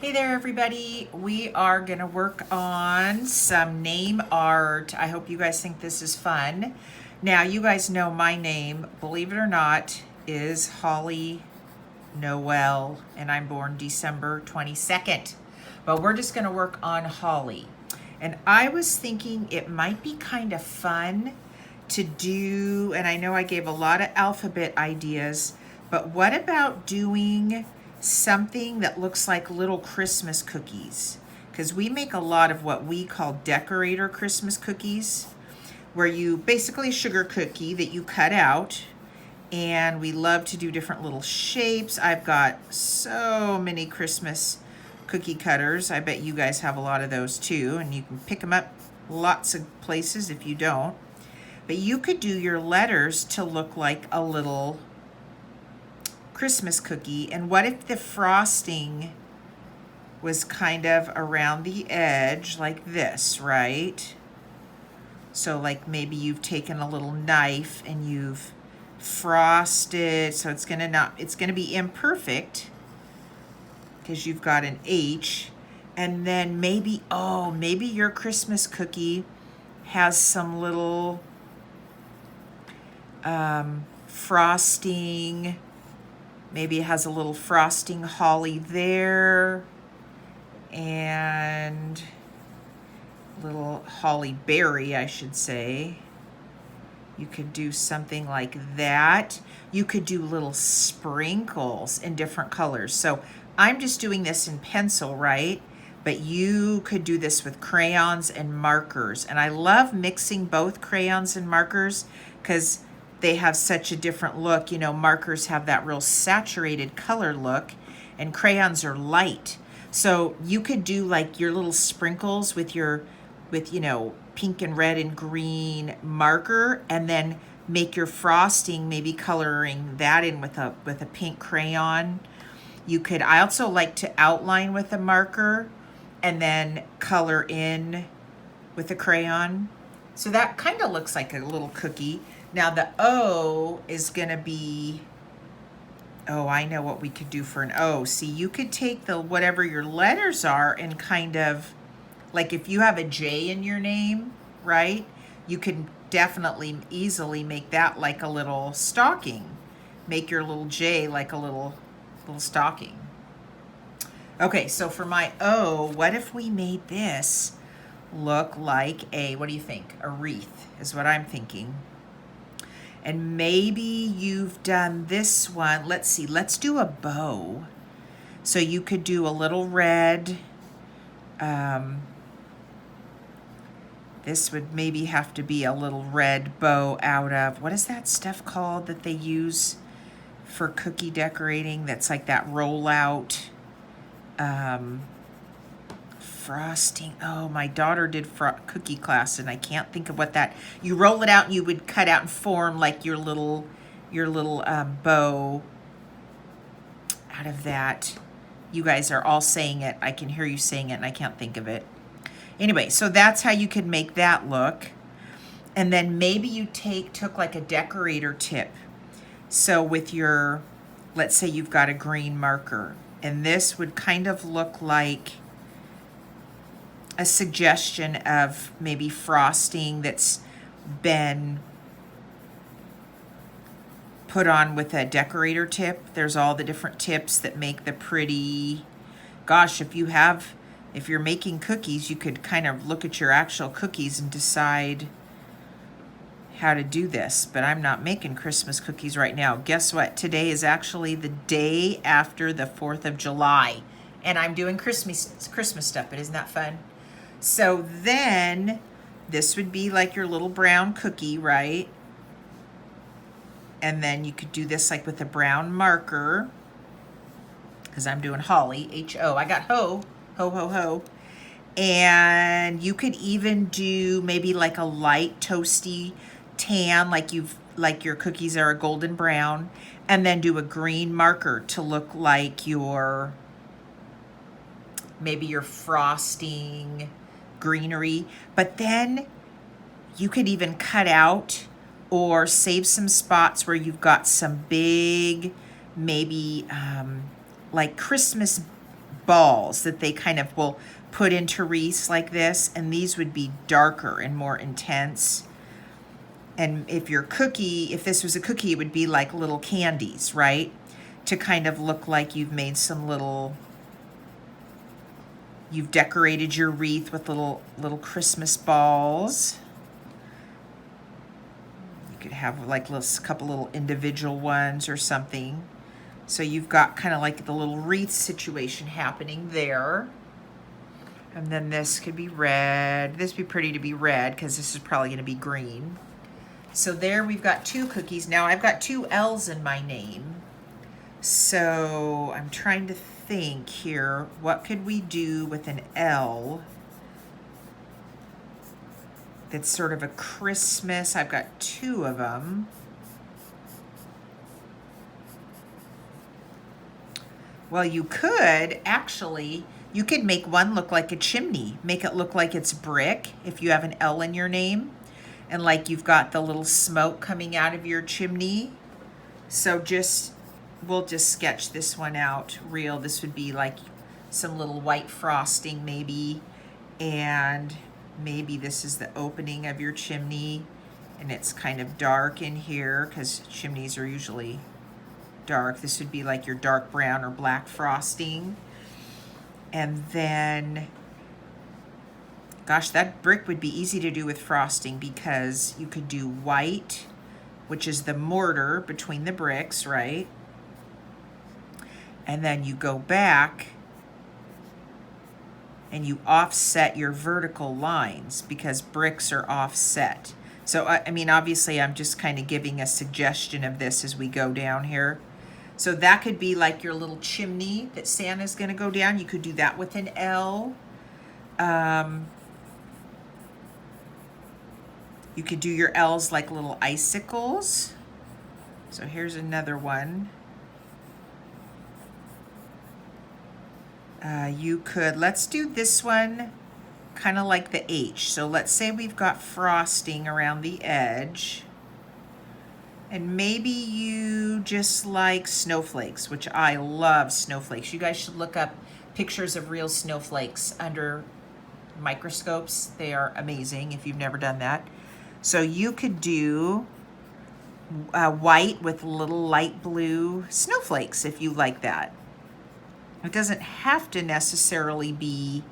Hey there, everybody. We are going to work on some name art. I hope you guys think this is fun. Now, you guys know my name, believe it or not, is Holly Noel, and I'm born December 22nd. But we're just going to work on Holly. And I was thinking it might be kind of fun to do, and I know I gave a lot of alphabet ideas, but what about doing something that looks like little Christmas cookies? Because we make a lot of what we call decorator Christmas cookies, where you basically a sugar cookie that you cut out, and we love to do different little shapes. I've got so many Christmas cookie cutters. I bet you guys have a lot of those too, and you can pick them up lots of places if you don't. But you could do your letters to look like a little Christmas cookie. And what if the frosting was kind of around the edge like this, right? So like maybe you've taken a little knife and you've frosted, so it's gonna be imperfect because you've got an H. And then maybe your Christmas cookie has some little frosting. Maybe it has a little frosting holly there and little holly berry, I should say. You could do something like that. You could do little sprinkles in different colors. So I'm just doing this in pencil, right? But you could do this with crayons and markers. And I love mixing both crayons and markers because they have such a different look. You know, markers have that real saturated color look and crayons are light. So you could do like your little sprinkles with pink and red and green marker, and then make your frosting, maybe coloring that in with a pink crayon. I also like to outline with a marker and then color in with a crayon. So that kind of looks like a little cookie. Now the O is gonna be, I know what we could do for an O. See, you could take whatever your letters are and kind of, like if you have a J in your name, right? You can definitely easily make that like a little stocking. Make your little J like a little stocking. Okay, so for my O, what if we made this look like what do you think? A wreath is what I'm thinking. And maybe you've done this one. Let's see, let's do a bow. So you could do a little red, this would maybe have to be a little red bow out of, what is that stuff called that they use for cookie decorating that's like that rollout frosting? Oh, my daughter did cookie class and I can't think of what that, you roll it out and you would cut out and form like your little bow out of that. You guys are all saying it. I can hear you saying it and I can't think of it. Anyway, so that's how you could make that look. And then maybe you took like a decorator tip. So with your, let's say you've got a green marker, and this would kind of look like a suggestion of maybe frosting that's been put on with a decorator tip. There's all the different tips that make the pretty, gosh, if you're making cookies, you could kind of look at your actual cookies and decide how to do this. But I'm not making Christmas cookies right now. Guess what? Today is actually the day after the 4th of July. And I'm doing Christmas stuff, but isn't that fun? So then this would be like your little brown cookie, right? And then you could do this like with a brown marker, because I'm doing Holly, H-O. I got ho, ho, ho, ho. And you could even do maybe like a light toasty tan, like your cookies are a golden brown, and then do a green marker to look like maybe your frosting greenery. But then you could even cut out or save some spots where you've got some big, maybe like Christmas balls that they kind of will put into wreaths like this, and these would be darker and more intense. And if this was a cookie, it would be like little candies, right? To kind of look like you've made some you've decorated your wreath with little Christmas balls. You could have like a couple little individual ones or something. So you've got kind of like the little wreath situation happening there. And then this could be red. This would be pretty to be red because this is probably going to be green. So there we've got 2 cookies. Now I've got 2 L's in my name. So I'm trying to think here, what could we do with an L that's sort of a Christmas? I've got 2 of them. Well, you could make one look like a chimney. Make it look like it's brick if you have an L in your name. And like you've got the little smoke coming out of your chimney. So we'll just sketch this one out real. This would be like some little white frosting maybe. And maybe this is the opening of your chimney. And it's kind of dark in here because chimneys are usually dark. This would be like your dark brown or black frosting. And then, gosh, that brick would be easy to do with frosting because you could do white, which is the mortar between the bricks, right? And then you go back and you offset your vertical lines because bricks are offset. So, I mean, obviously I'm just kind of giving a suggestion of this as we go down here. So that could be like your little chimney that Santa's gonna go down. You could do that with an L. You could do your L's like little icicles. So here's another one. Let's do this one kind of like the H. So let's say we've got frosting around the edge. And maybe you just like snowflakes, which I love snowflakes. You guys should look up pictures of real snowflakes under microscopes. They are amazing if you've never done that. So you could do white with little light blue snowflakes if you like that. It doesn't have to necessarily be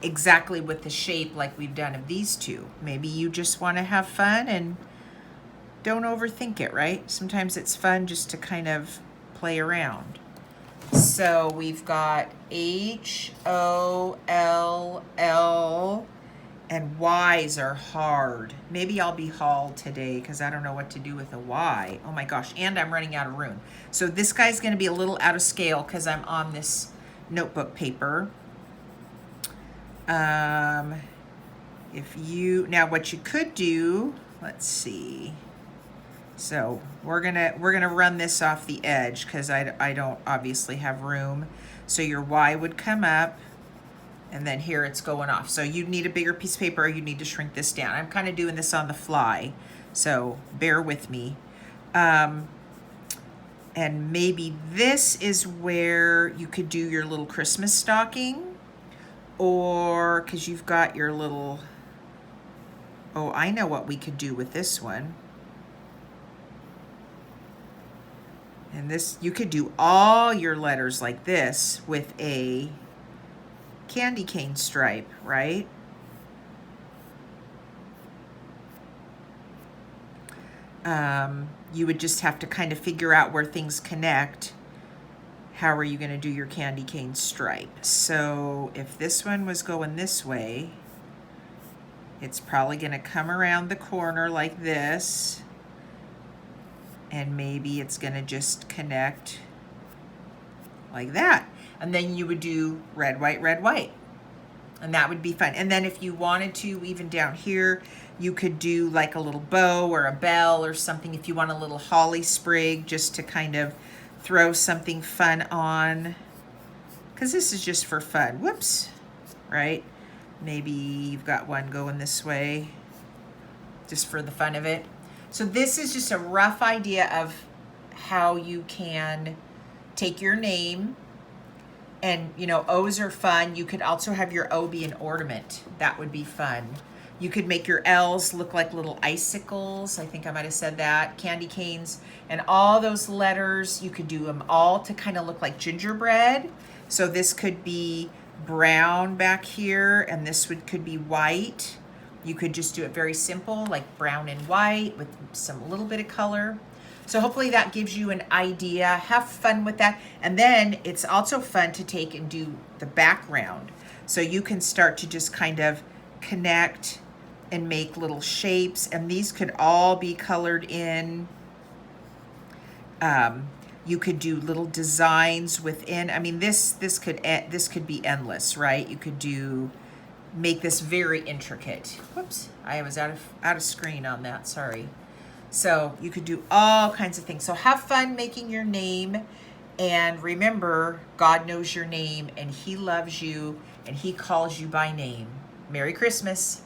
exactly with the shape like we've done of these 2. Maybe you just want to have fun and don't overthink it, right? Sometimes it's fun just to kind of play around. So we've got H, O, L, L, and Y's are hard. Maybe I'll be hauled today because I don't know what to do with a Y. Oh my gosh, and I'm running out of room. So this guy's gonna be a little out of scale because I'm on this notebook paper. Now what you could do, let's see. So we're gonna run this off the edge because I don't obviously have room. So your Y would come up, and then here it's going off. So you need a bigger piece of paper, or you need to shrink this down. I'm kind of doing this on the fly, so bear with me. And maybe this is where you could do your little Christmas stocking, or because you've got your little, oh, I know what we could do with this one. And this, you could do all your letters like this with a candy cane stripe, right? You would just have to kind of figure out where things connect. How are you going to do your candy cane stripe? So if this one was going this way, it's probably going to come around the corner like this. And maybe it's going to just connect like that. And then you would do red, white, red, white. And that would be fun. And then if you wanted to, even down here, you could do like a little bow or a bell or something if you want a little holly sprig just to kind of throw something fun on. Because this is just for fun. Whoops. Right? Maybe you've got one going this way just for the fun of it. So this is just a rough idea of how you can take your name And, you know, O's are fun. You could also have your O be an ornament. That would be fun. You could make your L's look like little icicles. I think I might have said that. Candy canes. And all those letters, you could do them all to kind of look like gingerbread. So this could be brown back here, and this could be white. You could just do it very simple, like brown and white with some little bit of color. So hopefully that gives you an idea. Have fun with that. And then it's also fun to take and do the background. So you can start to just kind of connect and make little shapes. And these could all be colored in. You could do little designs within. I mean, this could be endless, right? You could make this very intricate. Whoops, I was out of screen on that, sorry. So you could do all kinds of things. So have fun making your name, and remember, God knows your name and he loves you and he calls you by name. Merry Christmas.